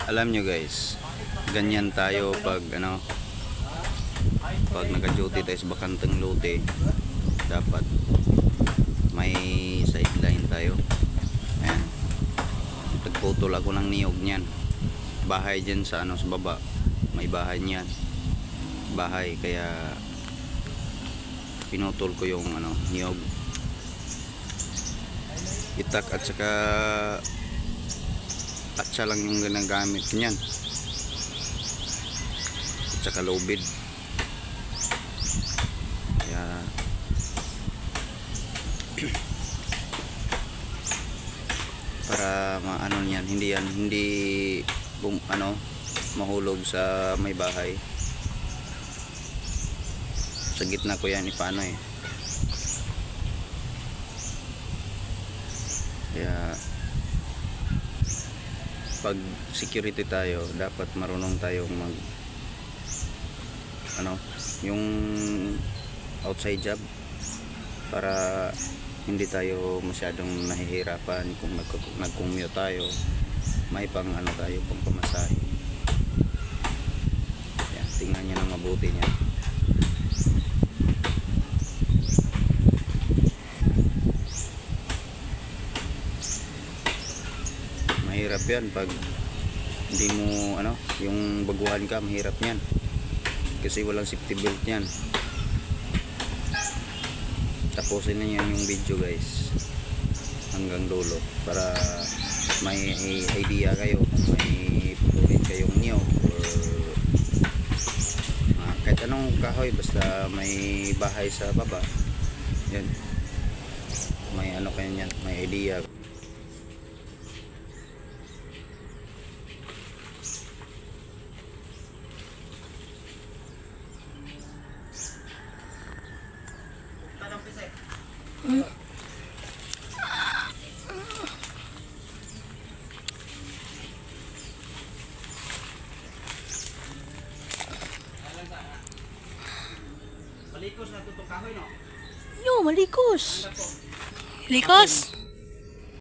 Alam nyo guys, ganyan tayo pag pag naka-duty tayo sa bakanteng lote, dapat may sideline tayo. Ayan, nagputol ako ng niyog niyan. Bahay dyan sa sa baba, may bahay niyan, bahay, kaya pinutol ko yung niyog, itak at saka atsa lang yung ginagamit niyan, at saka lubid. Kaya para maano niyan, hindi mahulog sa may bahay. Sa gitna ko yan ipaano kaya pag security tayo, dapat marunong tayong mag yung outside job, para hindi tayo masyadong nahihirapan kung nag-commute tayo, may pang tayo, pang pamasahe. Yan, tingnan nyo ng mabuti niya. Mahirap yan pag hindi mo yung baguhan ka, mahirap yan kasi walang safety belt yan. Tapusin na yan yung video guys hanggang dulo para may idea kayo kung may putulin kayong niyog or kahit anong kahoy, basta may bahay sa baba yan, may kayo yan, may idea. Malikos na tutok kahoy no? Yo, malikos. Malikos.